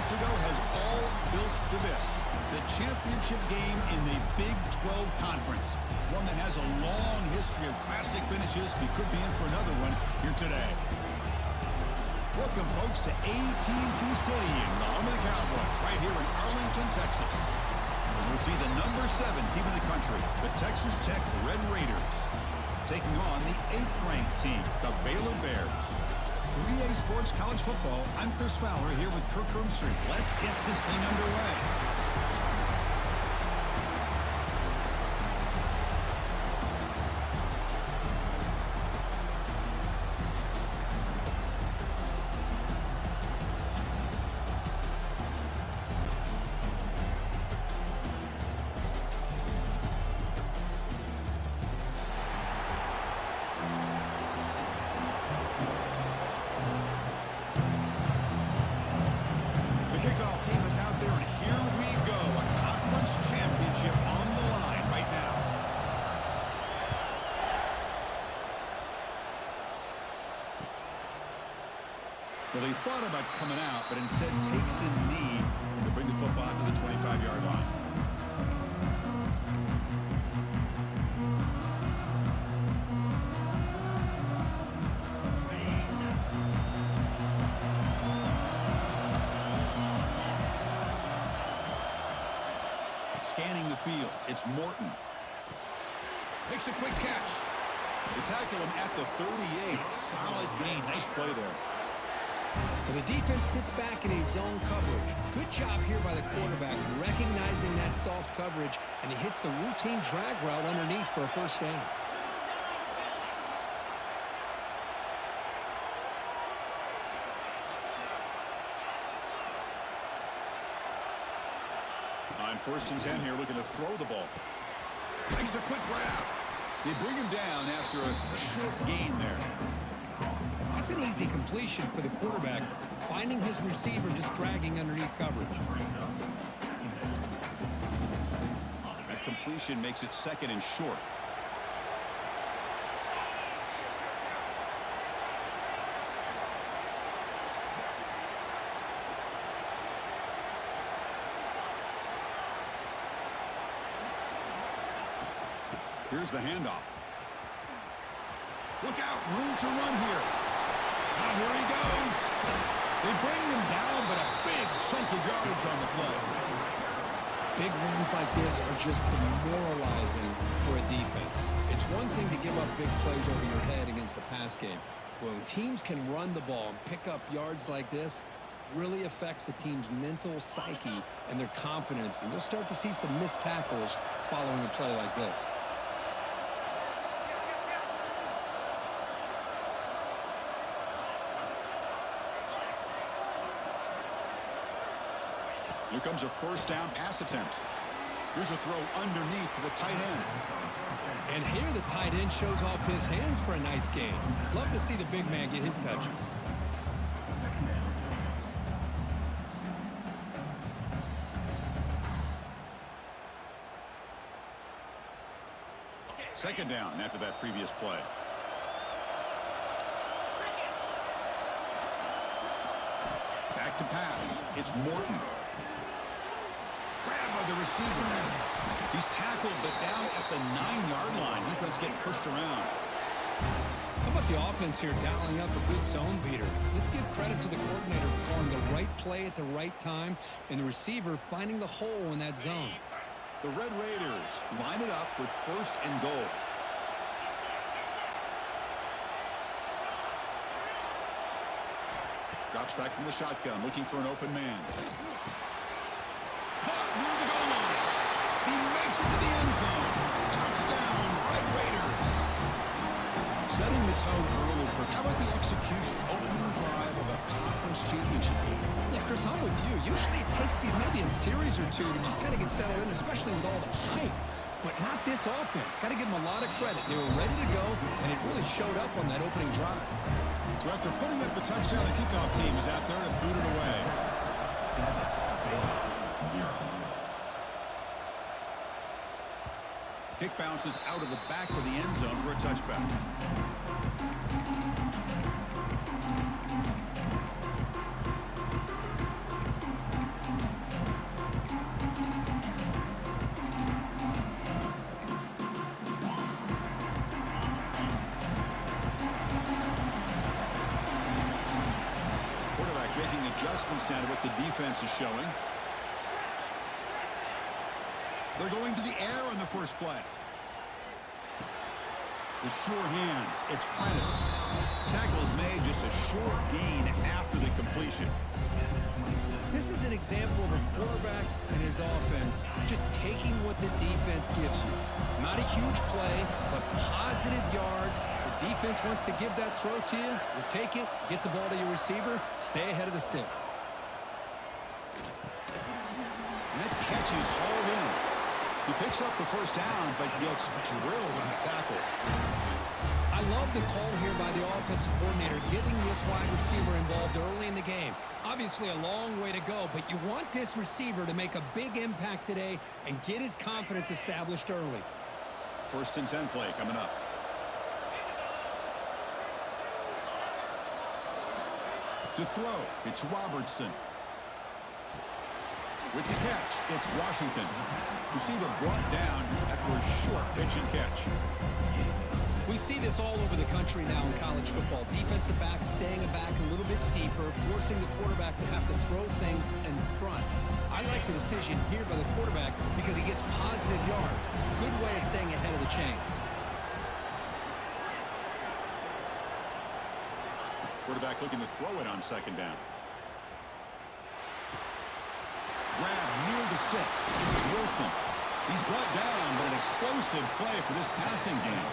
months ago has all built to this. The championship game in the Big 12 Conference. One that has a long history of classic finishes. We could be in for another one here today. Welcome, folks, to AT&T Stadium, the home of the Cowboys, right here in Arlington, Texas. As we'll see the number 7 team in the country, the Texas Tech Red Raiders, taking on the 8th-ranked team, the Baylor Bears. 3A Sports College Football, I'm Chris Fowler here with Kirk Herbstreit. Let's get this thing underway. Championship on the line right now. Well, he thought about coming out, but instead takes a knee to bring the football to the 25-yard line. Scanning the field, it's Morton. Makes a quick catch. They tackle him at the 38. Solid gain. Nice play there. Well, the defense sits back in a zone coverage. Good job here by the quarterback, recognizing that soft coverage, and he hits the routine drag route underneath for a first down. On 1st and 10 here, looking to throw the ball. Makes a quick grab. They bring him down after a short gain there. That's an easy completion for the quarterback, finding his receiver just dragging underneath coverage. That completion makes it 2nd and short. Here's the handoff. Look out, room to run here. Now here he goes. They bring him down, but a big chunk of yardage on the play. Big runs like this are just demoralizing for a defense. It's one thing to give up big plays over your head against the pass game. When teams can run the ball and pick up yards like this, really affects the team's mental psyche and their confidence. And you'll start to see some missed tackles following a play like this. Here comes a 1st down pass attempt. Here's a throw underneath to the tight end. And here the tight end shows off his hands for a nice gain. Love to see the big man get his touches. Second down after that previous play. Back to pass. It's Morton. Grabbed by the receiver. He's tackled, but down at the 9-yard line. Defense getting pushed around. How about the offense here dialing up a good zone beater? Let's give credit to the coordinator for calling the right play at the right time and the receiver finding the hole in that zone. The Red Raiders line it up with 1st and goal. Drops back from the shotgun, looking for an open man. Caught near the goal line. He makes it to the end zone. Touchdown, Red Raiders. Setting the tone early, Kirk. How about the execution? Opening drive of a conference championship game. Yeah, Chris, I'm with you. Usually it takes you maybe a series or two to just kind of get settled in, especially with all the hype. But not this offense. Got to give them a lot of credit. They were ready to go, and it really showed up on that opening drive. So after putting up the touchdown, the kickoff team is out there to boot it away. 7-8-0. Kick bounces out of the back of the end zone for a touchback. adjustments now to what the defense is showing. They're going to the air on the first play. The sure hands. It's Prentice. Tackle is made, just a short gain after the completion. This is an example of a quarterback and his offense just taking what the defense gives you. Not a huge play, but positive yards. The defense wants to give that throw to you. You take it, get the ball to your receiver, stay ahead of the sticks. And that catch is hauled in. He picks up the first down, but gets drilled on the tackle. I love the call here by the offensive coordinator, getting this wide receiver involved early in the game. Obviously a long way to go, but you want this receiver to make a big impact today and get his confidence established early. 1st and 10 play coming up. To throw, it's Robertson. With the catch, it's Washington. Receiver brought down after a short pitch and catch. We see this all over the country now in college football. Defensive backs staying back a little bit deeper, forcing the quarterback to have to throw things in front. I like the decision here by the quarterback because he gets positive yards. It's a good way of staying ahead of the chains. Quarterback looking to throw it on 2nd down. Grab near the sticks. It's Wilson. He's brought down, but an explosive play for this passing game.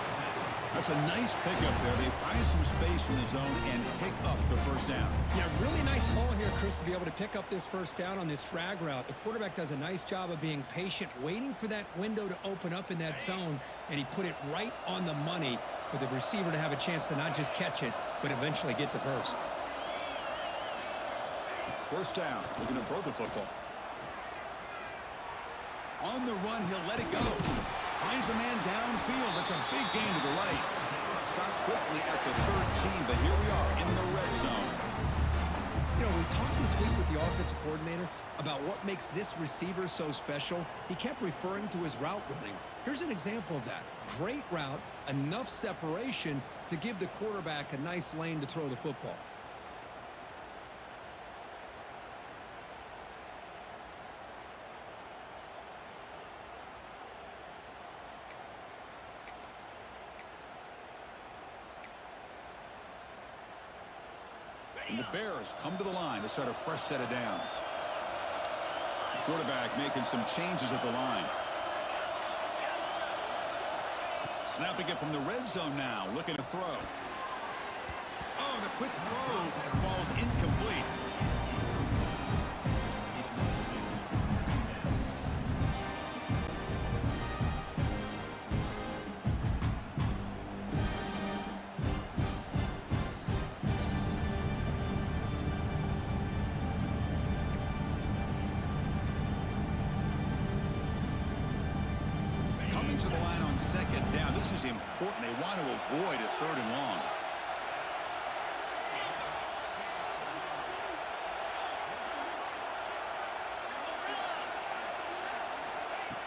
That's a nice pickup there. They find some space in the zone and pick up the first down. Yeah, really nice call here, Chris, to be able to pick up this first down on this drag route. The quarterback does a nice job of being patient, waiting for that window to open up in that zone, and he put it right on the money for the receiver to have a chance to not just catch it, but eventually get the first. First down. Looking to throw the football. On the run, he'll let it go. Finds a man downfield. That's a big gain to the right. Stopped quickly at the 13, but here we are in the red zone. You know, we talked this week with the offensive coordinator about what makes this receiver so special. He kept referring to his route running. Here's an example of that. Great route, enough separation to give the quarterback a nice lane to throw the football. And the Bears come to the line to start a fresh set of downs. The quarterback making some changes at the line. Snapping it from the red zone now, looking to throw. Oh, the quick throw falls incomplete. To the line on 2nd down. This is important. They want to avoid a 3rd and long.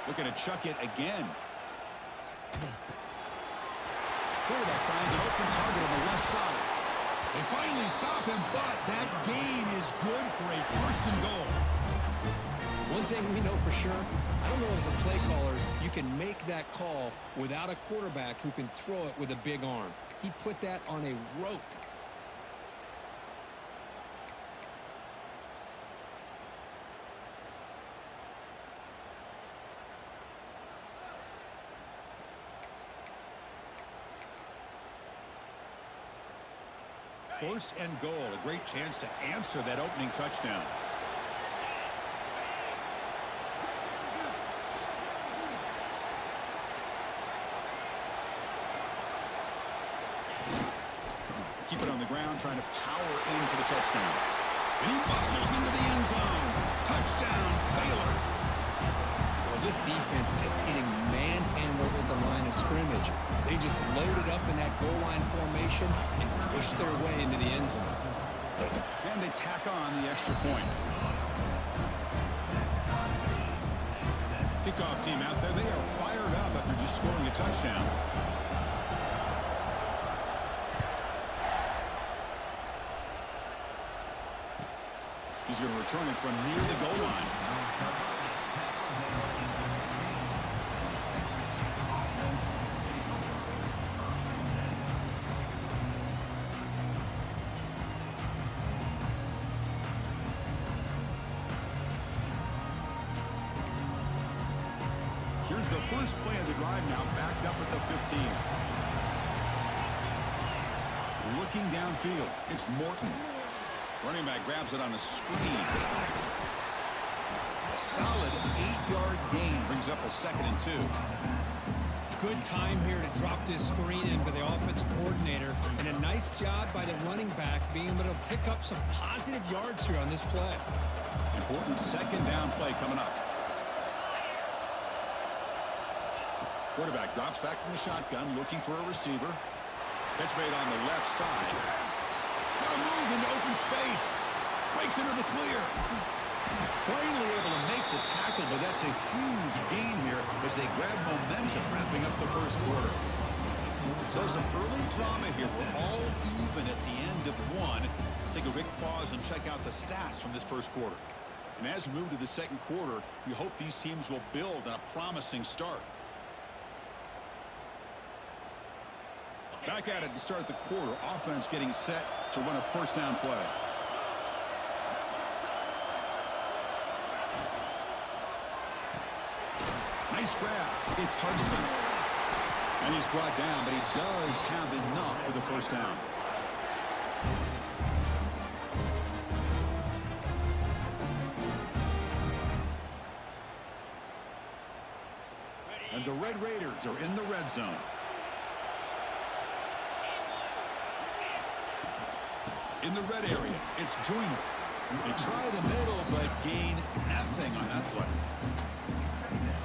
Looking to chuck it again. Quarterback finds an open target on the left side. They finally stop him, but that gain is good for a 1st and goal. One thing we know for sure, I don't know as a play caller, you can make that call without a quarterback who can throw it with a big arm. He put that on a rope. First and goal, a great chance to answer that opening touchdown. Keep it on the ground, trying to power in for the touchdown. And he bustles into the end zone. Touchdown, Baylor. Well, this defense just getting manhandled at the line of scrimmage. They just loaded up in that goal line formation and pushed their way into the end zone. And they tack on the extra point. Kickoff team out there. They are fired up after just scoring a touchdown. He's going to return it from near the goal line. Here's the first play of the drive now, backed up at the 15. Looking downfield, it's Morton. Running back grabs it on a screen. A solid 8-yard gain brings up a 2nd and 2. Good time here to drop this screen in for the offensive coordinator, and a nice job by the running back being able to pick up some positive yards here on this play. Important 2nd down play coming up. Quarterback drops back from the shotgun, looking for a receiver. Catch made on the left side. Got a move into open space. Breaks into the clear. Finally able to make the tackle, but that's a huge gain here as they grab momentum wrapping up the first quarter. So some early drama here. We're all even at the end of one. Let's take a quick pause and check out the stats from this first quarter. And as we move to the second quarter, we hope these teams will build on a promising start. Back at it to start the quarter. Offense getting set to run a first down play. Nice grab. It's Hudson. And he's brought down, but he does have enough for the first down. And the Red Raiders are in the red zone. In the red area, it's Joyner. They try the middle, but gain nothing on that play.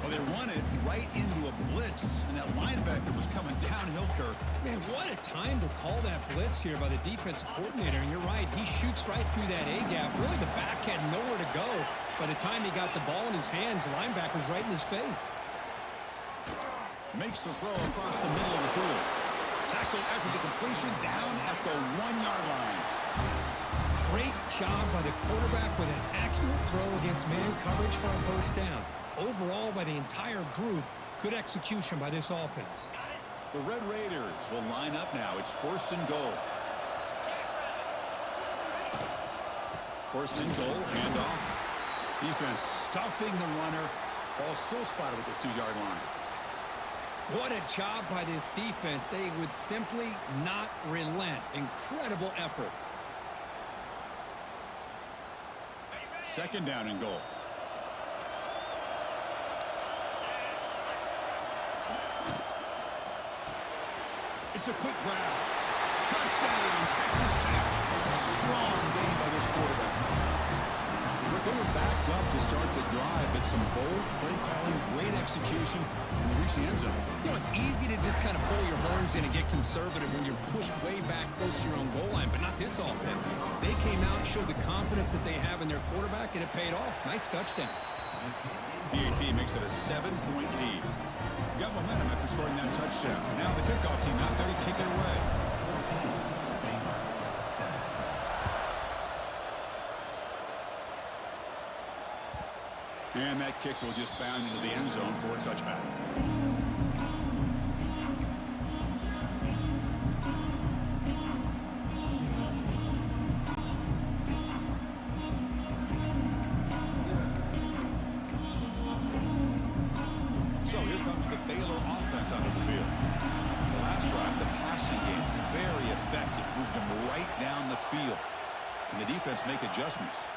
Well, they run it right into a blitz, and that linebacker was coming downhill, Kirk. Man, what a time to call that blitz here by the defensive coordinator. And you're right, he shoots right through that A-gap. Really, the back had nowhere to go. By the time he got the ball in his hands, the linebacker's right in his face. Makes the throw across the middle of the field. Tackle after the completion down at the 1-yard line. Great job by the quarterback with an accurate throw against man coverage for a first down. Overall, by the entire group, good execution by this offense. The Red Raiders will line up now. It's 1st and goal. 1st and goal, handoff. Defense stuffing the runner. Ball still spotted at the 2-yard line. What a job by this defense. They would simply not relent. Incredible effort. 2nd down and goal. It's a quick grab. Touchdown, Texas Tech. Strong game by this quarterback. They were backed up to start the drive, but some bold play calling, great execution, and reach the end zone. You know, it's easy to just kind of pull your horns in and get conservative when you're pushed way back close to your own goal line, but not this offense. They came out and showed the confidence that they have in their quarterback, and it paid off. Nice touchdown. PAT makes it a 7-point lead. Got momentum after scoring that touchdown. Now the kickoff team out there to kick it away. And that kick will just bound into the end zone for a touchback. So here comes the Baylor offense onto the field. The last drive, the passing game, very effective. Moved them right down the field. Can the defense make adjustments?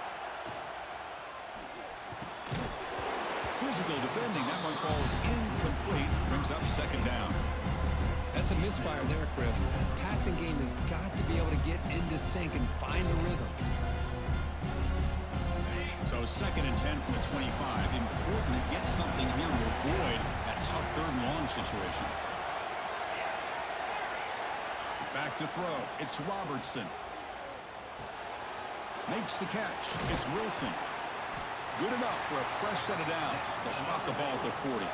Physical defending. That one falls incomplete. Brings up 2nd down. That's a misfire there, Chris. This passing game has got to be able to get into sync and find the rhythm. So 2nd and 10 from the 25. Important to get something here to avoid that tough 3rd and long situation. Back to throw. It's Robertson. Makes the catch. It's Wilson. Good enough for a fresh set of downs. They'll spot the ball at the 40.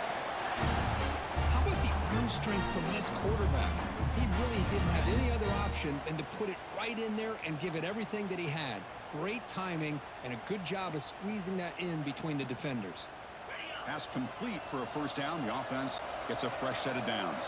How about the arm strength from this quarterback? He really didn't have any other option than to put it right in there and give it everything that he had. Great timing and a good job of squeezing that in between the defenders. Pass complete for a first down. The offense gets a fresh set of downs.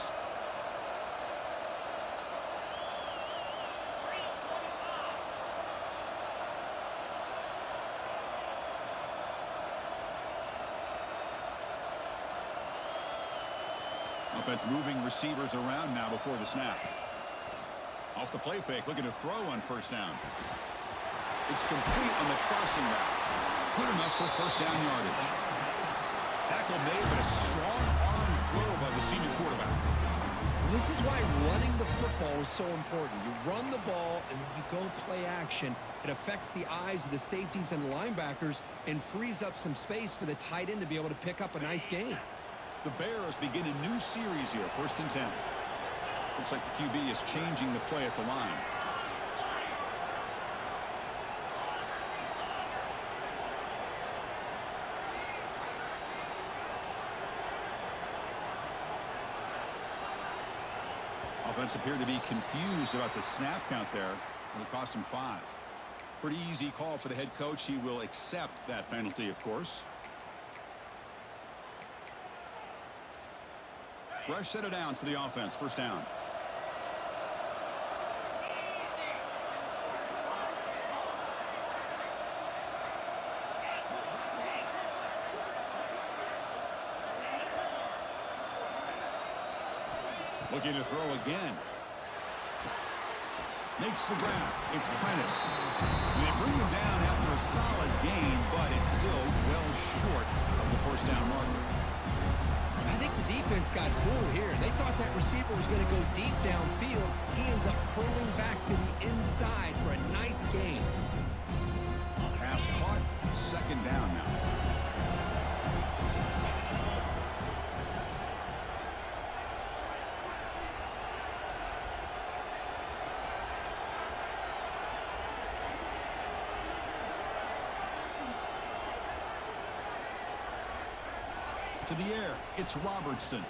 Offense moving receivers around now before the snap. Off the play fake, looking to throw on first down. It's complete on the crossing route. Good enough for first down yardage. Tackle made, but a strong arm throw by the senior quarterback. Well, this is why running the football is so important. You run the ball, and then you go play action. It affects the eyes of the safeties and linebackers and frees up some space for the tight end to be able to pick up a nice gain. The Bears begin a new series here, 1st and 10. Looks like the QB is changing the play at the line. Offense appeared to be confused about the snap count there. It'll cost him 5. Pretty easy call for the head coach. He will accept that penalty, of course. Fresh set of downs for the offense. First down. Looking to throw again. Makes the grab. It's Prentice. And they bring him down after a solid gain, but it's still well short of the first down marker. I think the defense got fooled here. They thought that receiver was going to go deep downfield. He ends up curling back to the inside for a nice gain. Pass caught. Second down now. To the air, it's Robertson.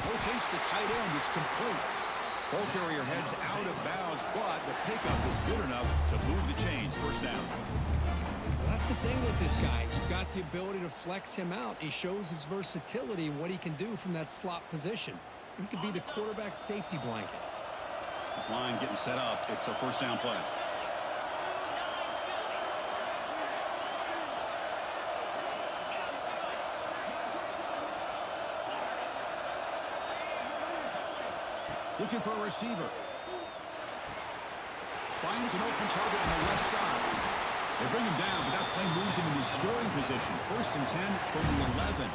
Locates the tight end. It's complete. Ball carrier heads out of bounds, but the pickup is good enough to move the chains. First down. Well, that's the thing with this guy. You've got the ability to flex him out. He shows his versatility and what he can do from that slot position. He could be the quarterback's safety blanket. This line getting set up. It's a first down play. Looking for a receiver. Finds an open target on the left side. They bring him down, but that play moves him into scoring position. 1st and 10 from the 11.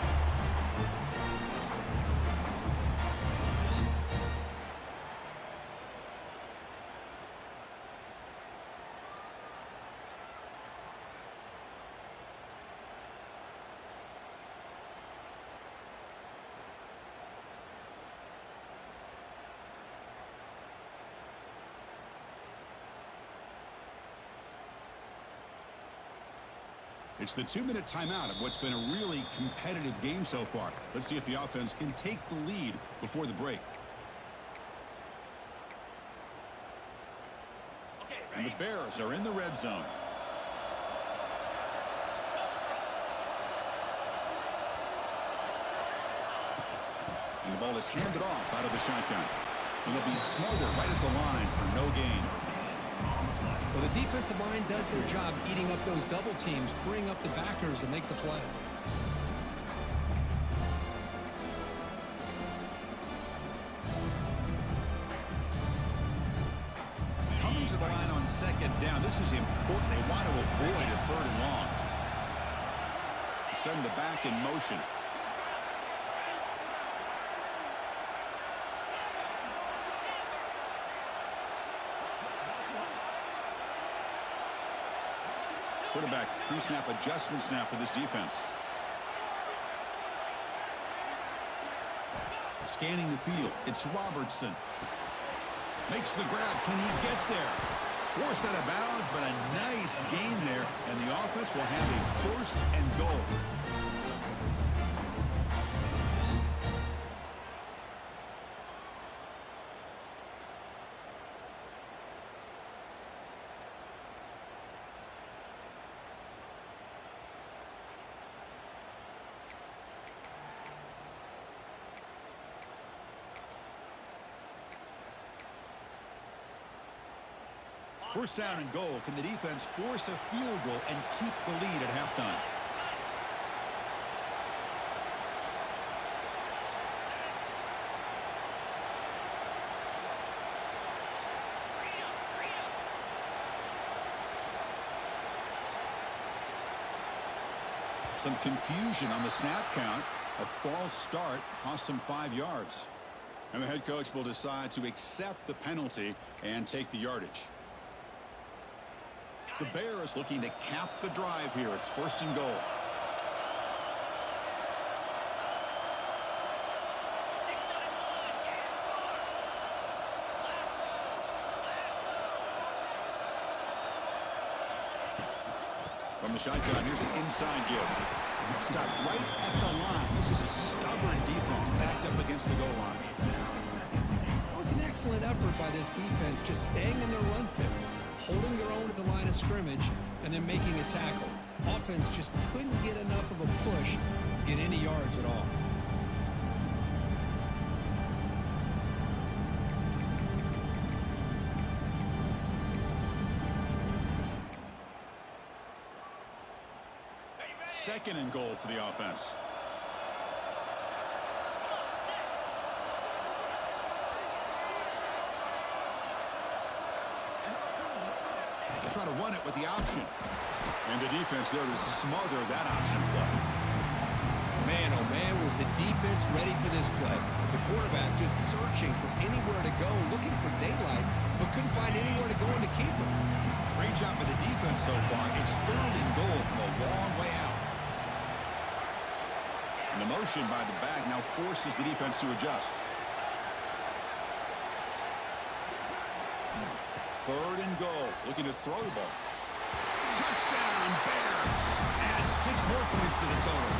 It's the 2-minute timeout of what's been a really competitive game so far. Let's see if the offense can take the lead before the break. And the Bears are in the red zone. And the ball is handed off out of the shotgun. And they'll be smothered right at the line for no gain. Well, the defensive line does their job eating up those double teams, freeing up the backers to make the play. Coming to the line on second down. This is important. They want to avoid a 3rd and long. Send the back in motion. Quarterback pre-snap adjustments now for this defense. Scanning the field. It's Robertson. Makes the grab. Can he get there? Forced out of bounds, but a nice gain there. And the offense will have a 1st and goal. First down and goal. Can the defense force a field goal and keep the lead at halftime? Some confusion on the snap count. A false start cost them 5 yards. And the head coach will decide to accept the penalty and take the yardage. The Bears looking to cap the drive here. It's first and goal. From the shotgun, here's an inside give. Stop right at the line. This is a stubborn defense backed up against the goal line. That was an excellent effort by this defense, just staying in their run fix, holding their own at the line of scrimmage, and then making a tackle. Offense just couldn't get enough of a push to get any yards at all. Second and goal for the offense. They'll try to run it with the option. And the defense there to smother that option play. Man, oh man, was the defense ready for this play. The quarterback just searching for anywhere to go, looking for daylight, but couldn't find anywhere to go in to keep him. Great job by the defense so far. It's third and goal from a long way out. And the motion by the back now forces the defense to adjust. Third and goal. Looking to throw the ball. Touchdown, Bears. Add 6 more points to the total.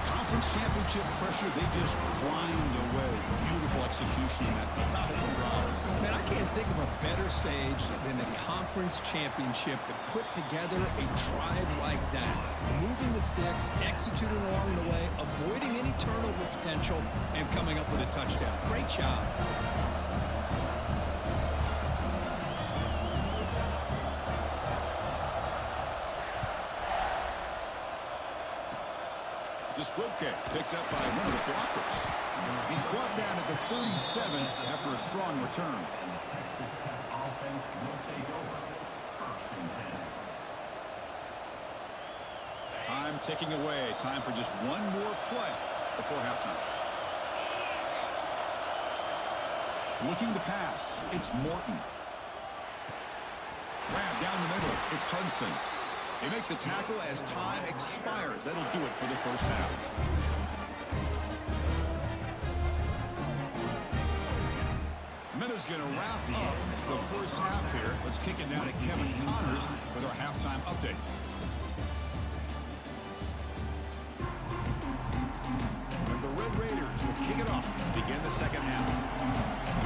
Conference championship pressure, they just grind away. Beautiful execution in that methodical drive. Man, I can't think of a better stage than the conference championship to put together a drive like that. Moving the sticks, executing along the way, avoiding any turnover potential, and coming up with a touchdown. Great job. Squibke picked up by one of the blockers. He's brought down at the 37 after a strong return. Time ticking away. Time for just one more play before halftime. Looking to pass. It's Morton. Grab down the middle. It's Hudson. They make the tackle as time expires. That'll do it for the first half. The minute's going to wrap up the first half here. Let's kick it down to Kevin Connors with our halftime update. And the Red Raiders will kick it off to begin the second half.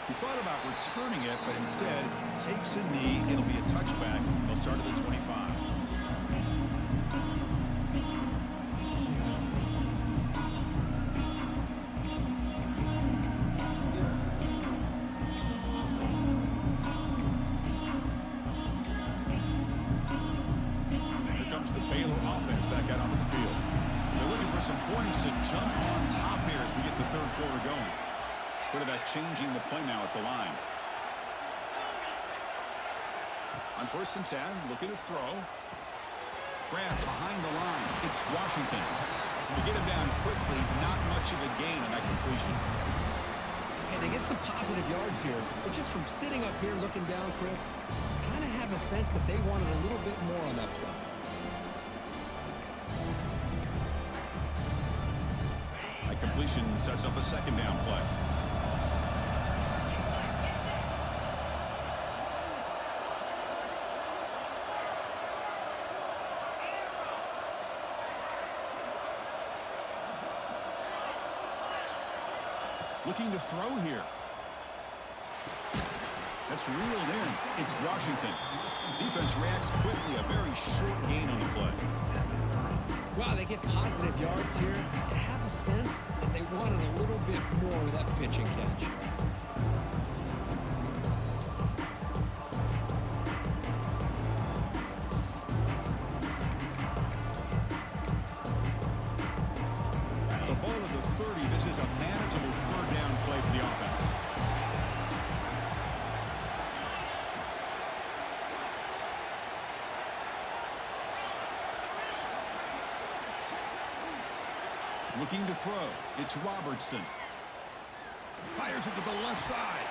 He thought about returning it, but instead takes a knee. It'll be a touchback. They'll start at the 25. Here comes the Baylor offense back out onto the field. They're looking for some points to jump on top here as we get the third quarter going. Quarterback changing the play now at the line. On first and 10, looking to throw. Grab behind the line. It's Washington. To get him down quickly, not much of a gain on that completion. And they get some positive yards here, but just from sitting up here looking down, Chris, kind of have a sense that they wanted a little bit more on that play. That completion sets up a second down play. Looking to throw here. That's reeled in. It's Washington. Defense reacts quickly. A very short gain on the play. Wow, they get positive yards here. You have a sense that they wanted a little bit more with that pitch and catch. So ball at the 30. This is a manageable third down play for the offense. Looking to throw. It's Robertson. Fires it to the left side.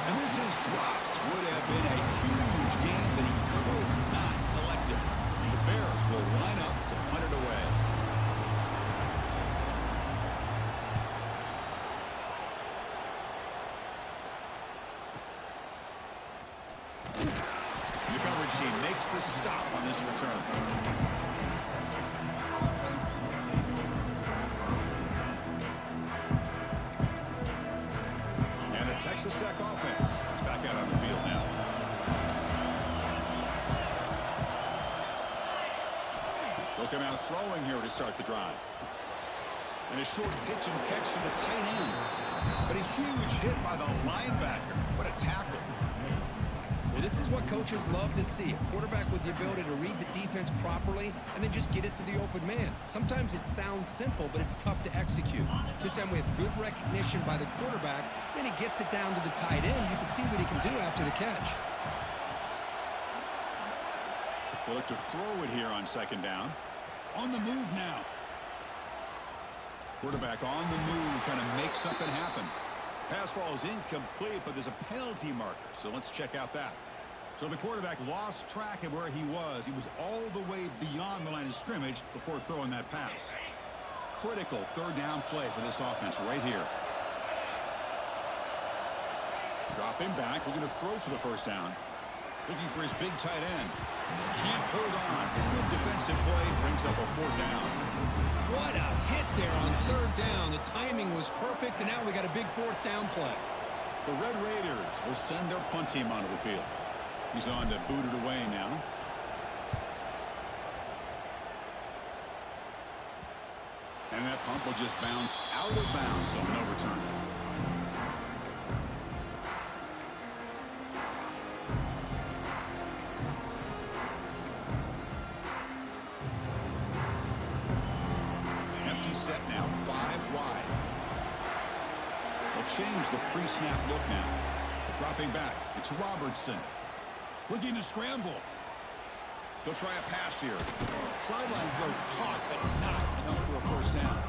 And this is dropped. Would have been a huge gain, but he could not collect it. The Bears will line up to punt it away. The coverage team makes the stop on this return. Texas Tech offense is back out on the field now. They'll come out throwing here to start the drive. And a short pitch and catch to the tight end. But a huge hit by the linebacker. What a tackle. Well, this is what coaches love to see. A quarterback with the ability to read the defense properly and then just get it to the open man. Sometimes it sounds simple, but it's tough to execute. This time we have good recognition by the quarterback. Then he gets it down to the tight end. You can see what he can do after the catch. They'll look to throw it here on second down. On the move now. Quarterback on the move, trying to make something happen. Pass ball is incomplete, but there's a penalty marker, so let's check out that. So the quarterback lost track of where he was. He was all the way beyond the line of scrimmage before throwing that pass. Critical third down play for this offense right here. Dropping back, looking to throw for the first down. Looking for his big tight end. Can't hold on. Good defensive play, brings up a fourth down. What a hit there on third down. The timing was perfect, and now we got a big fourth down play. The Red Raiders will send their punt team onto the field. He's on to boot it away now. And that punt will just bounce out of bounds, so no return. Empty set now, 5 wide. They'll change the pre-snap look now. Dropping back, it's Robertson. Looking to scramble. They'll try a pass here. Sideline throw caught, but not enough for a first down.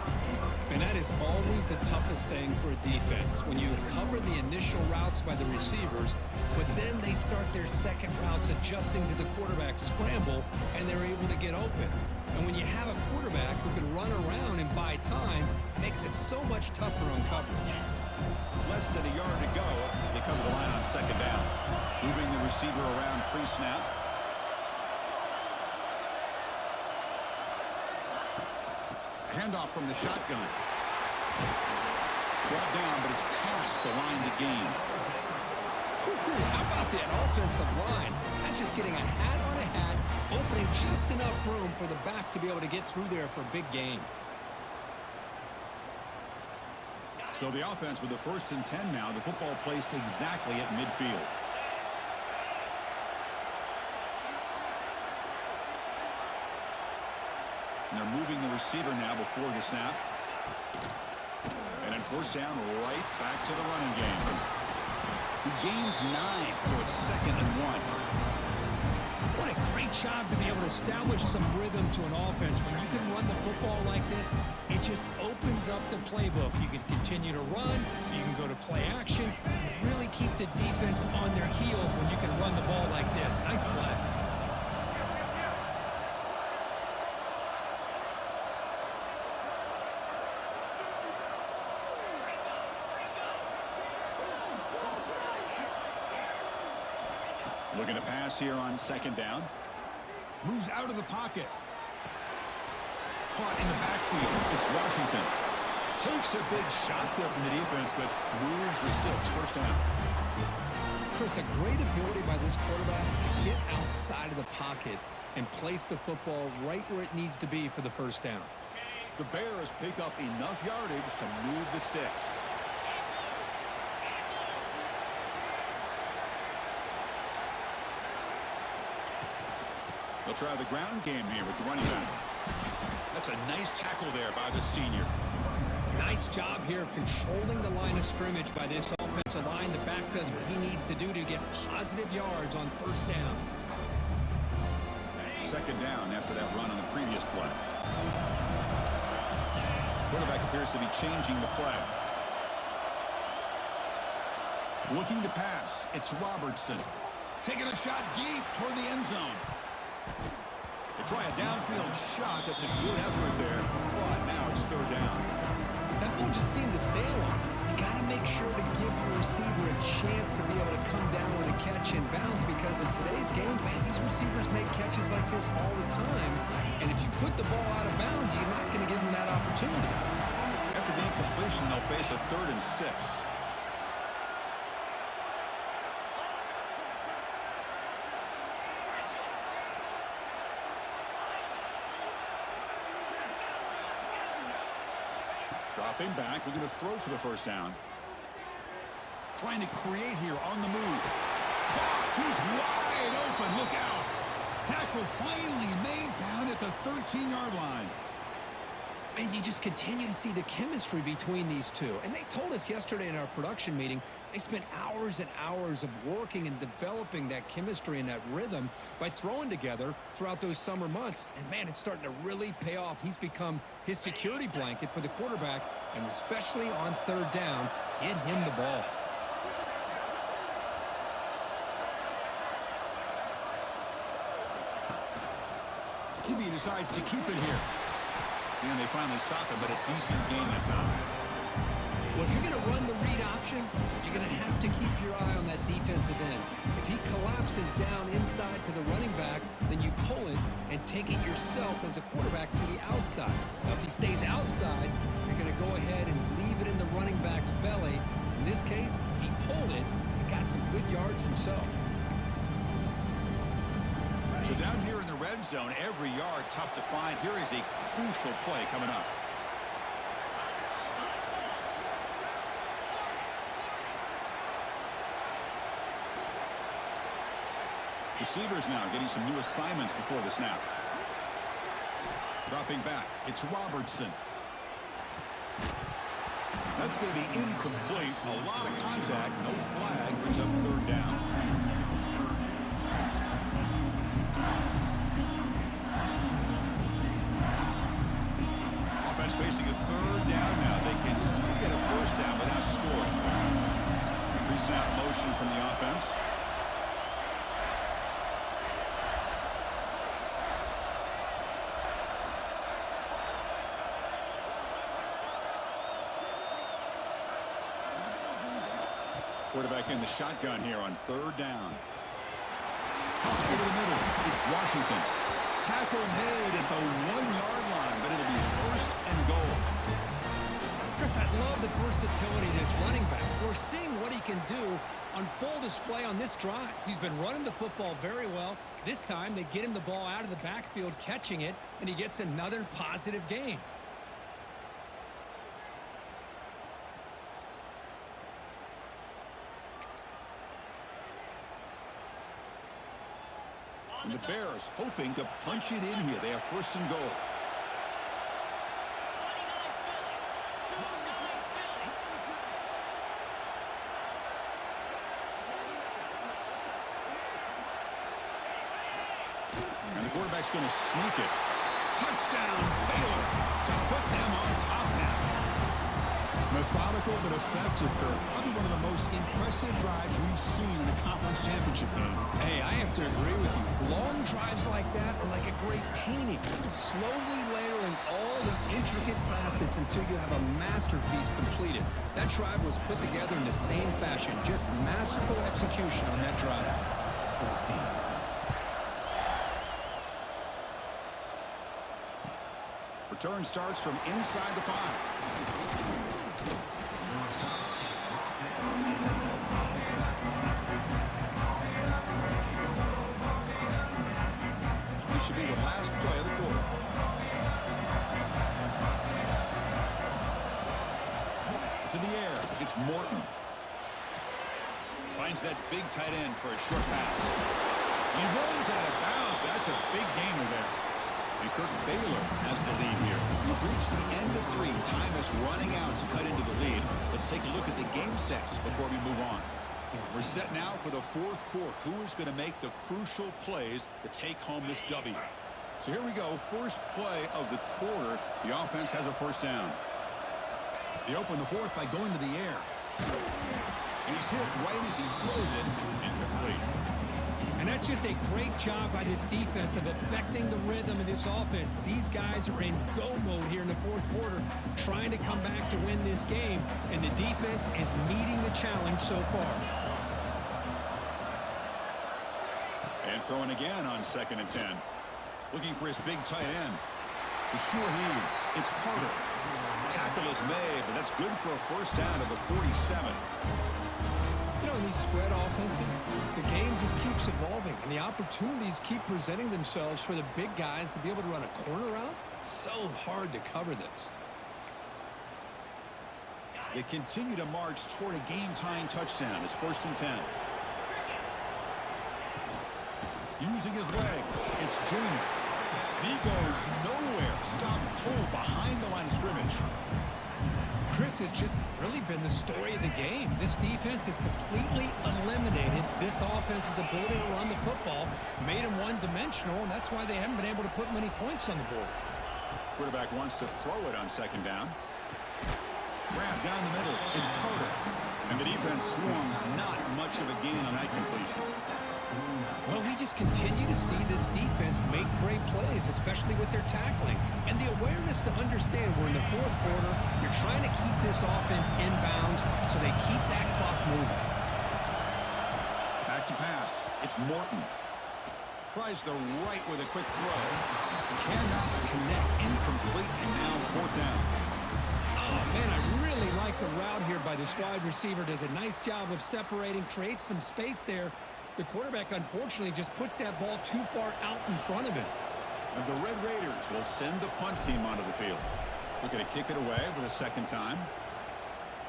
And that is always the toughest thing for a defense, when you cover the initial routes by the receivers, but then they start their second routes adjusting to the quarterback scramble, and they're able to get open. And when you have a quarterback who can run around and buy time, it makes it so much tougher on coverage. Less than a yard to go as they come to the line on second down. Moving the receiver around pre-snap. Handoff from the shotgun. Brought down, but it's past the line to gain. How about that offensive line? That's just getting a hat on a hat, opening just enough room for the back to be able to get through there for a big gain. So the offense with the 1st and 10 now. The football placed exactly at midfield. And they're moving the receiver now before the snap. And then first down, right back to the running game. He gains 9, so it's 2nd and 1. What a great job to be able to establish some rhythm to an offense. When you can run the football like this, it just opens up the playbook. You can continue to run. You can go to play action. You really keep the defense on their heels when you can run the ball like this. Nice play. Looking to pass here on second down. Moves out of the pocket. Caught in the backfield. It's Washington. Takes a big shot there from the defense, but moves the sticks. First down. Chris, a great ability by this quarterback to get outside of the pocket and place the football right where it needs to be for the first down. The Bears pick up enough yardage to move the sticks. They'll try the ground game here with the running back. That's a nice tackle there by the senior. Nice job here of controlling the line of scrimmage by this offensive line. The back does what he needs to do to get positive yards on first down. Second down after that run on the previous play. Quarterback appears to be changing the play. Looking to pass. It's Robertson. Taking a shot deep toward the end zone. They try a downfield shot. That's a good effort there. But now it's third down. That ball just seemed to sail on. You got to make sure to give your receiver a chance to be able to come down with a catch and bounce, because in today's game, man, these receivers make catches like this all the time. And if you put the ball out of bounds, you're not going to give them that opportunity. After the incompletion, they'll face a 3rd and 6. Dropping back, looking to throw for the first down. Trying to create here on the move. He's wide open. Look out. Tackle finally made down at the 13-yard line. And you just continue to see the chemistry between these two. And they told us yesterday in our production meeting, they spent hours and hours of working and developing that chemistry and that rhythm by throwing together throughout those summer months. And, man, it's starting to really pay off. He's become his security blanket for the quarterback, and especially on third down, get him the ball. QB decides to keep it here. And they finally stop him, but a decent gain that time. Well, if you're going to run the read option, you're going to have to keep your eye on that defensive end. If he collapses down inside to the running back, then you pull it and take it yourself as a quarterback to the outside. Now, if he stays outside, you're going to go ahead and leave it in the running back's belly. In this case, he pulled it and got some good yards himself. So down here in the red zone, every yard tough to find. Here is a crucial play coming up. Receivers now getting some new assignments before the snap. Dropping back, it's Robertson. That's going to be incomplete. A lot of contact, no flag, brings up third down. Offense facing a third down now. They can still get a first down without scoring. Pre-snap motion from the offense. Quarterback in the shotgun here on third down. Over the middle, it's Washington. Tackle made at the 1-yard line, but it'll be first and goal. Chris, I love the versatility of this running back. We're seeing what he can do on full display on this drive. He's been running the football very well. This time they get him the ball out of the backfield, catching it, and he gets another positive gain. And the Bears hoping to punch it in here. They have first and goal. And the quarterback's going to sneak it. Touchdown, Baylor, to put them on top now. Methodical but effective, Kirk. Probably one of the most impressive drives we've seen in the conference championship game. Hey, I have to agree with you. Long drives like that are like a great painting. Slowly layering all the intricate facets until you have a masterpiece completed. That drive was put together in the same fashion. Just masterful execution on that drive. Return starts from inside the 5. This should be the last play of the quarter. To the air. It's Morton. Finds that big tight end for a short pass. He runs out of bounds. That's a big gainer there. And Baylor has the lead here. We've reached the end of 3. Time is running out to cut into the lead. Let's take a look at the game sets before we move on. We're set now for the 4th quarter. Who is going to make the crucial plays to take home this W? So here we go. First play of the quarter. The offense has a first down. They open the 4th by going to the air. And he's hit right as he throws it and complete. And that's just a great job by this defense of affecting the rhythm of this offense. These guys are in go mode here in the 4th quarter, trying to come back to win this game, and the defense is meeting the challenge so far. And throwing again on 2nd and 10. Looking for his big tight end. Sure he is. It's Carter. Tackle is made, but that's good for a first down to the 47. You know, in these spread offenses, the game just keeps evolving, and the opportunities keep presenting themselves for the big guys to be able to run a corner route. So hard to cover this. They continue to march toward a game-tying touchdown. It's 1st and 10. Using his legs, it's Junior. And he goes nowhere. Stop pull behind the line of scrimmage. Chris has just really been the story of the game. This defense has completely eliminated this offense's ability to run the football, made them one-dimensional, and that's why they haven't been able to put many points on the board. Quarterback wants to throw it on 2nd down. Grab down the middle. It's Carter. And the defense swarms. Not much of a gain on that completion. Well, we just continue to see this defense make great plays, especially with their tackling. And the awareness to understand we're in the 4th quarter, you're trying to keep this offense in bounds so they keep that clock moving. Back to pass. It's Morton. Tries the right with a quick throw. Cannot connect. Incomplete, and now 4th down. Oh, man, I really like the route here by this wide receiver. Does a nice job of separating, creates some space there. The quarterback, unfortunately, just puts that ball too far out in front of him. And the Red Raiders will send the punt team onto the field. Looking to kick it away for the 2nd time.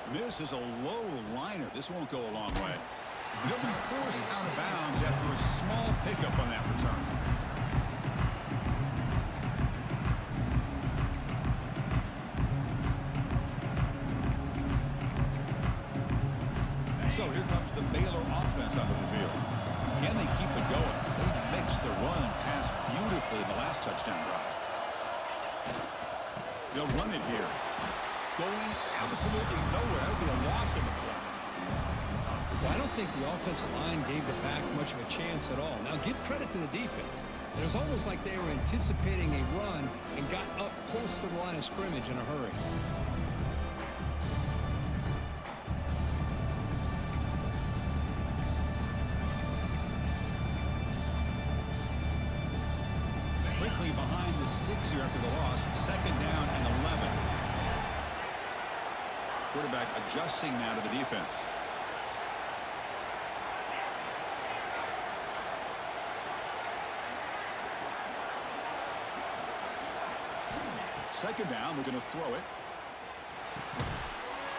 And this is a low liner. This won't go a long way. And he'll be forced out of bounds after a small pickup on that return. So here comes the Baylor offense onto the field. Can they keep it going? They mixed the run and pass beautifully in the last touchdown drive. They'll run it here. Going absolutely nowhere. That'll be a loss of the play. Well, I don't think the offensive line gave the back much of a chance at all. Now, give credit to the defense. It was almost like they were anticipating a run and got up close to the line of scrimmage in a hurry. Quickly behind the sticks here after the loss. 2nd down and 11. Quarterback adjusting now to the defense. Second down, we're going to throw it.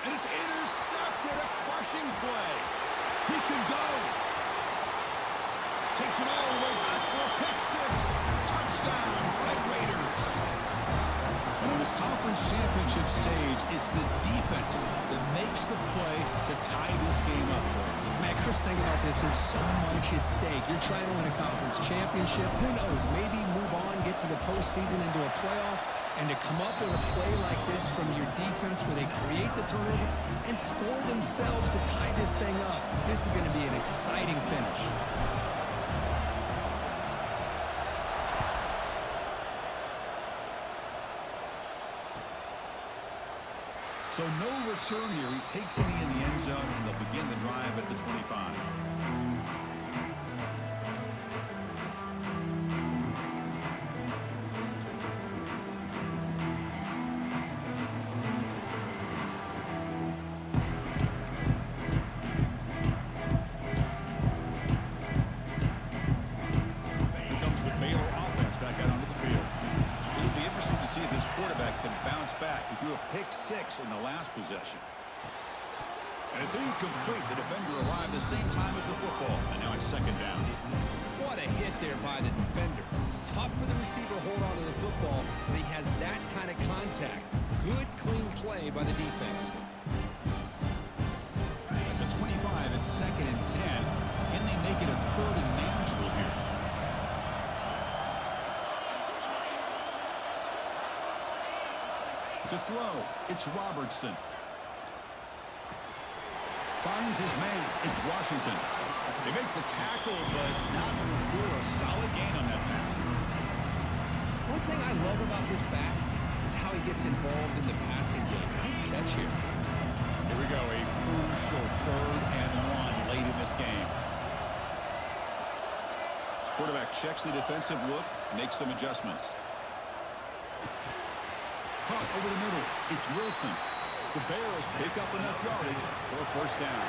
And it's intercepted. A crushing play. He can go. Takes it all the way back for a pick 6. Touchdown, Red Raiders. And on this conference championship stage, it's the defense that makes the play to tie this game up. Man, Chris, think about this. There's so much at stake. You're trying to win a conference championship. Who knows? Maybe move on, get to the postseason, into a playoff. And to come up with a play like this from your defense where they create the turnover and score themselves to tie this thing up, this is going to be an exciting finish. So no return here. He takes it in the end zone, and they'll begin the drive at the 25. Here comes the Baylor offense back back. He threw a pick-6 in the last possession. And it's incomplete. The defender arrived the same time as the football. And now it's second down. What a hit there by the defender. Tough for the receiver to hold on to the football, but he has that kind of contact. Good, clean play by the defense. At the 25, it's second and 10. Can they make it a third and manageable here? To throw, it's Robertson. Finds his man. It's Washington. They make the tackle, but not before a solid gain on that pass. One thing I love about this back is how he gets involved in the passing game. Nice catch here. Here we go, a crucial 3rd and 1 late in this game. Quarterback checks the defensive look, makes some adjustments. Caught over the middle. It's Wilson. The Bears pick up enough yardage for a first down.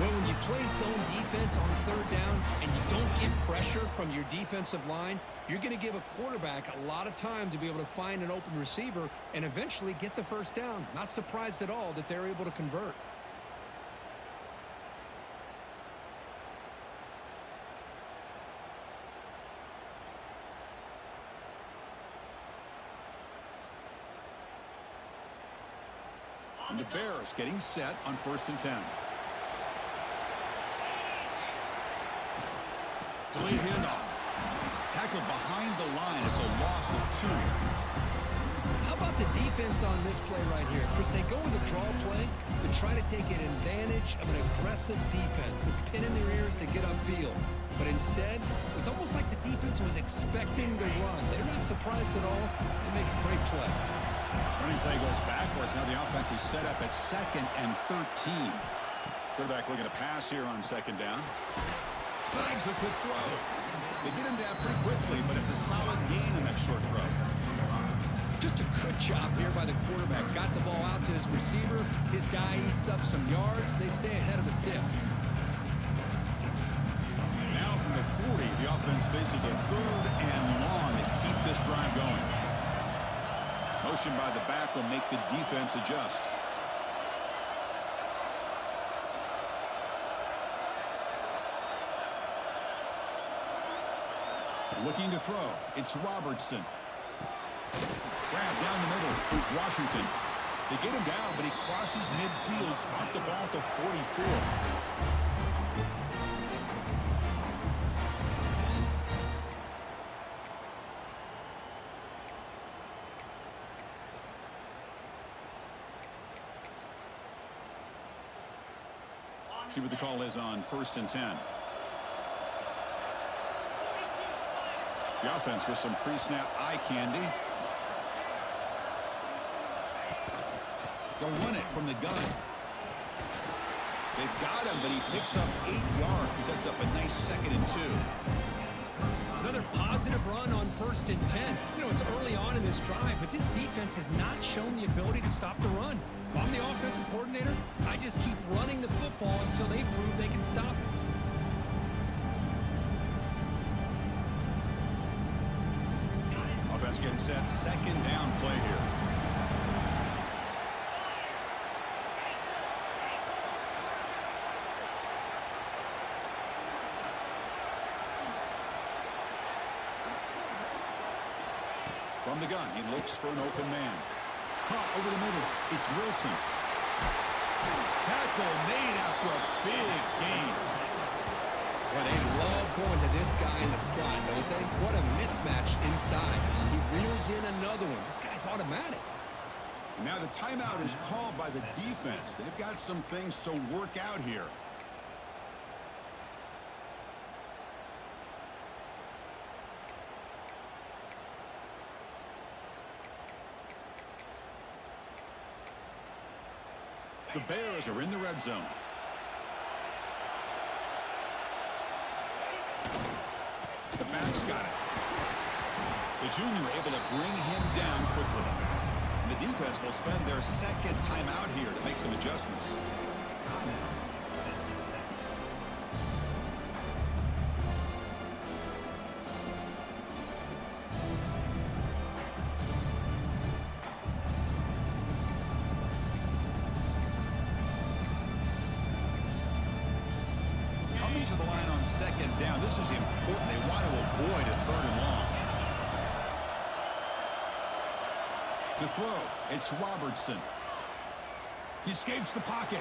Well, when you play zone defense on 3rd down and you don't get pressure from your defensive line, you're going to give a quarterback a lot of time to be able to find an open receiver and eventually get the first down. Not surprised at all that they're able to convert. And the Bears getting set on 1st and 10. Delayed handoff. Tackled behind the line. It's a loss of 2. How about the defense on this play right here? Chris, they go with a draw play to try to take an advantage of an aggressive defense. It's pinning their ears to get upfield. But instead, it was almost like the defense was expecting the run. They're not surprised at all. They make a great play. Running play goes backwards. Now the offense is set up at 2nd and 13. Quarterback looking to pass here on 2nd down. Snags the quick throw. They get him down pretty quickly, but it's a solid gain on that short throw. Just a good job here by the quarterback. Got the ball out to his receiver. His guy eats up some yards. They stay ahead of the sticks. Now from the 40, the offense faces a 3rd and long to keep this drive going. Motion by the back will make the defense adjust. Looking to throw. It's Robertson. Grab down the middle. It's Washington. They get him down, but he crosses midfield. Spot the ball at the 44. See what the call is on 1st and 10. The offense with some pre-snap eye candy. They'll run it from the gun. They've got him, but he picks up 8 yards. Sets up a nice 2nd and 2. Another positive run on 1st and 10. You know, it's early on in this drive, but this defense has not shown the ability to stop the run. If I'm the offensive coordinator, I just keep running the football until they prove they can stop it. Offense getting set. 2nd down play here. From the gun, he looks for an open man. Caught over the middle. It's Wilson. Tackle made after a big gain. Well, they love going to this guy in the slot, don't they? What a mismatch inside. He reels in another one. This guy's automatic. And now the timeout is called by the defense. They've got some things to work out here. The Bears are in the red zone. The back's got it. The junior able to bring him down quickly. And the defense will spend their 2nd timeout here to make some adjustments. Moving to the line on second down. This is important. They want to avoid a third and long. To throw, it's Robertson. He escapes the pocket.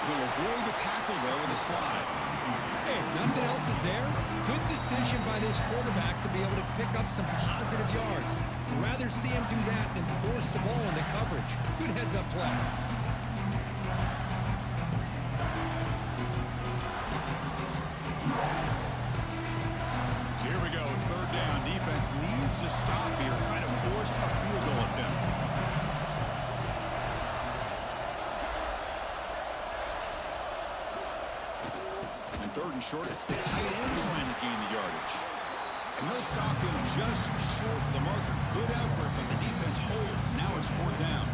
He'll avoid the tackle, though, with a slide. Hey, if nothing else is there, good decision by this quarterback to be able to pick up some positive yards. Rather see him do that than force the ball into coverage. Good heads-up play. So here we go, third down. Defense needs a stop here, trying to force a field goal attempt. Third and short, it's the tight end trying to gain the yardage. And they'll stop him just short of the marker. Good effort, but the defense holds. Now it's fourth down.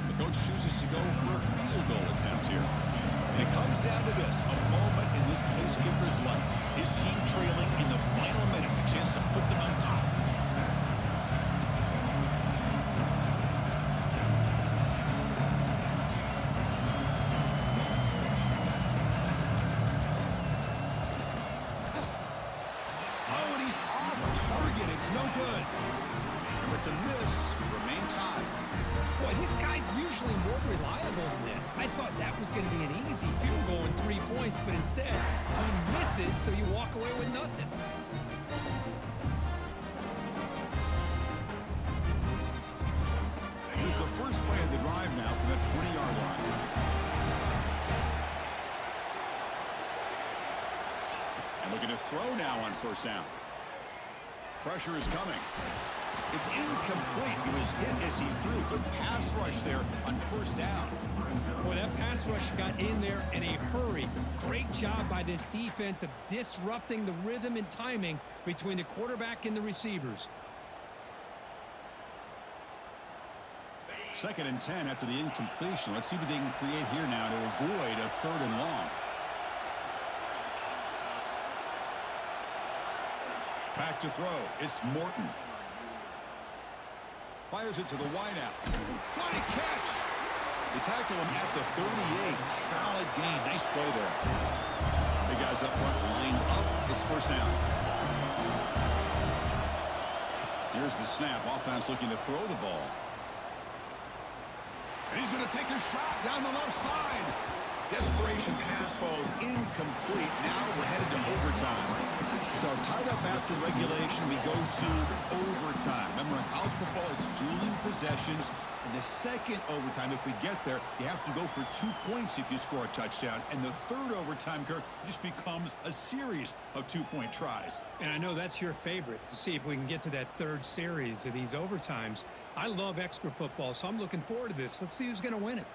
The coach chooses to go for a field goal attempt here. And it comes down to this, a moment in this place kicker's life. His team trailing in the final minute, a chance to put them on top. Oh, and he's off target. It's no good. And with the miss, remain tied. Boy, this guy's usually more reliable than this. I thought that was going to be an easy field goal and 3 points, but instead, he misses, so you walk away with nothing. Here's the first play of the drive now from the 20-yard line. And looking to throw now on first down. Pressure is coming. It's incomplete. He was hit as he threw. Good pass rush there on first down. Boy, that pass rush got in there in a hurry. Great job by this defense of disrupting the rhythm and timing between the quarterback and the receivers. Second and 10 after the incompletion. Let's see what they can create here now to avoid a third and long. Back to throw. It's Morton. Fires it to the wideout. What a catch! They tackle him at the 38. Solid gain. Nice play there. Big guys up front line up. It's first down. Here's the snap. Offense looking to throw the ball. And he's going to take a shot down the left side. Desperation pass falls incomplete. Now we're headed to overtime. So tied up after regulation, we go to overtime. Remember, in college football, it's dueling possessions. In the second overtime, if we get there, you have to go for 2 points if you score a touchdown. And the third overtime, Kirk, just becomes a series of 2-point tries. And I know that's your favorite, to see if we can get to that third series of these overtimes. I love extra football, so I'm looking forward to this. Let's see who's going to win it.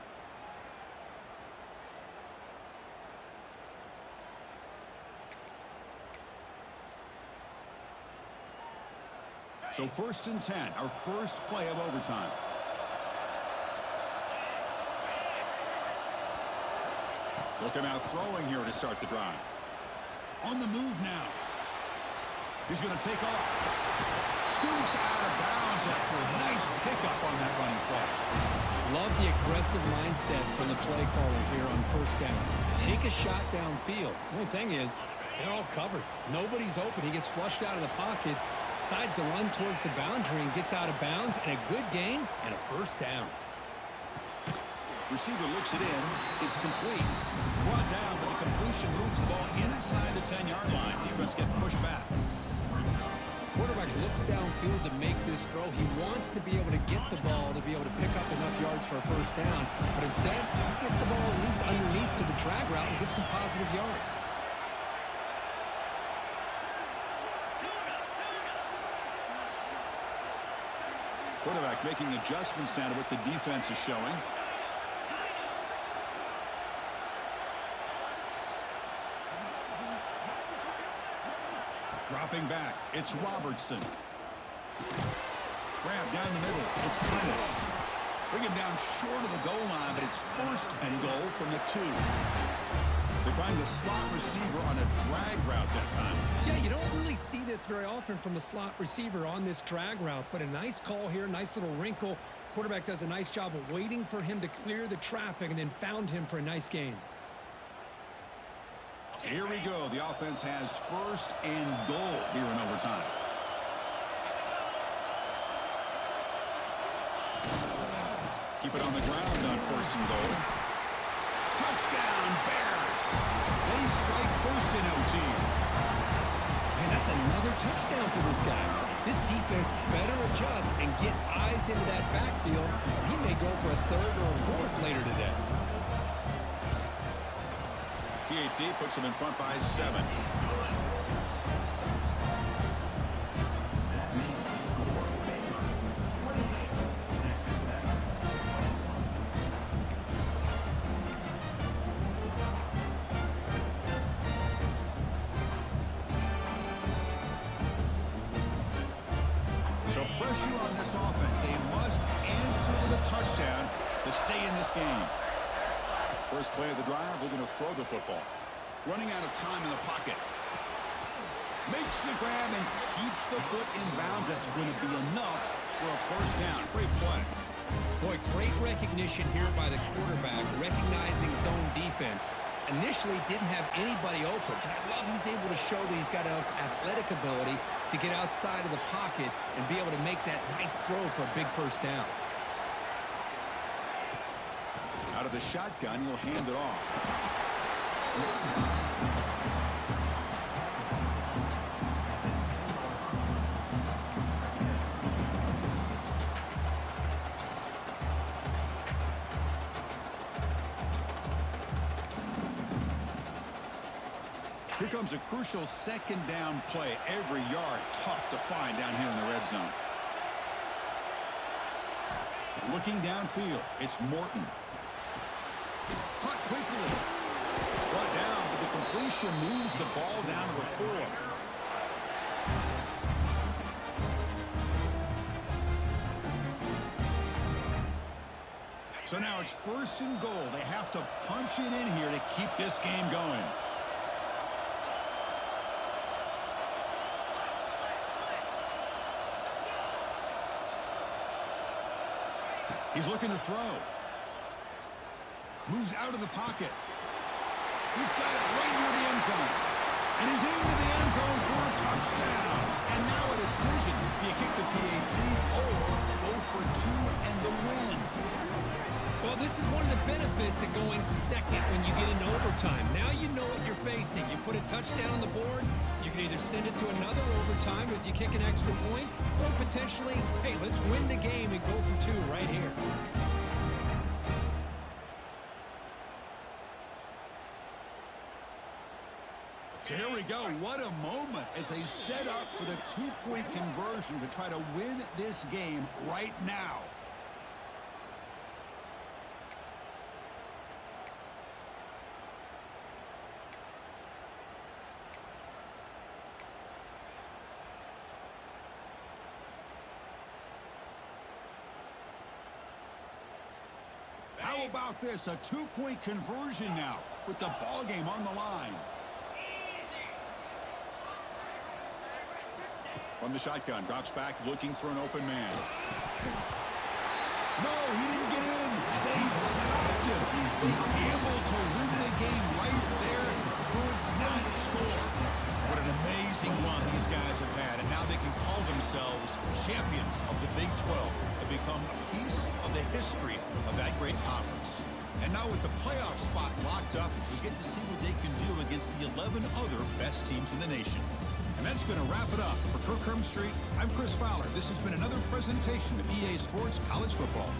So first and 10, our first play of overtime. Looking out throwing here to start the drive. On the move now. He's going to take off. Scoots out of bounds after a nice pickup on that running play. Love the aggressive mindset from the play caller here on first down. Take a shot downfield. The only thing is, they're all covered. Nobody's open. He gets flushed out of the pocket, decides to run towards the boundary and gets out of bounds, and a good gain and a first down. Receiver looks it in. It's complete. Brought down, but the completion moves the ball inside the 10-yard line. Defense getting pushed back. Quarterback looks downfield to make this throw. He wants to be able to get the ball to be able to pick up enough yards for a first down, but instead gets the ball at least underneath to the drag route and gets some positive yards. Quarterback making adjustments now to what the defense is showing. Dropping back, it's Robertson. Grab down the middle, it's Prentice. Bring him down short of the goal line, but it's first and goal from the 2. They find the slot receiver on a drag route this very often from a slot receiver on this drag route, but a nice call here, nice little wrinkle. Quarterback does a nice job of waiting for him to clear the traffic and then found him for a nice gain. So here we go. The offense has first and goal here in overtime. Keep it on the ground on first and goal. Touchdown, Bears. They strike first in OT. And that's another touchdown for this guy. This defense better adjust and get eyes into that backfield, or he may go for a third or a fourth later today. PAT puts them in front by 7. So pressure on this offense. They must answer with a touchdown to stay in this game. First play of the drive, they're going to throw the football. Running out of time in the pocket. Makes the grab and keeps the foot in bounds. That's going to be enough for a first down. Great play. Boy, great recognition here by the quarterback, recognizing zone defense. Initially didn't have anybody open, but I love he's able to show that he's got enough athletic ability to get outside of the pocket and be able to make that nice throw for a big first down. Out of the shotgun, he'll hand it off. Here comes a crucial second down play. Every yard tough to find down here in the red zone. Looking downfield, it's Morton. Caught quickly. Brought down, but the completion moves the ball down to the 4. So now it's first and goal. They have to punch it in here to keep this game going. He's looking to throw. Moves out of the pocket. He's got it right near the end zone. And he's into the end zone for a touchdown. And now a decision. Do you kick the PAT or go for 2 and the win? Well, this is one of the benefits of going second when you get into overtime. Now you know what you're facing. You put a touchdown on the board, you can either send it to another overtime if you kick an extra point, or potentially, hey, let's win the game and go for 2 right here. So here we go. What a moment as they set up for the 2-point conversion to try to win this game right now. How about this? A 2-point conversion now with the ball game on the line. From the shotgun, drops back looking for an open man. No, he didn't get in. They stopped him. They able to win the game right there. Could not score. What an amazing run these guys have had. And now they can call themselves champions of the Big 12. Have become a piece of the history of that great conference. And now with the playoff spot locked up, we get to see what they can do against the 11 other best teams in the nation. And that's going to wrap it up. For Kirk Street, I'm Chris Fowler. This has been another presentation of EA Sports College Football.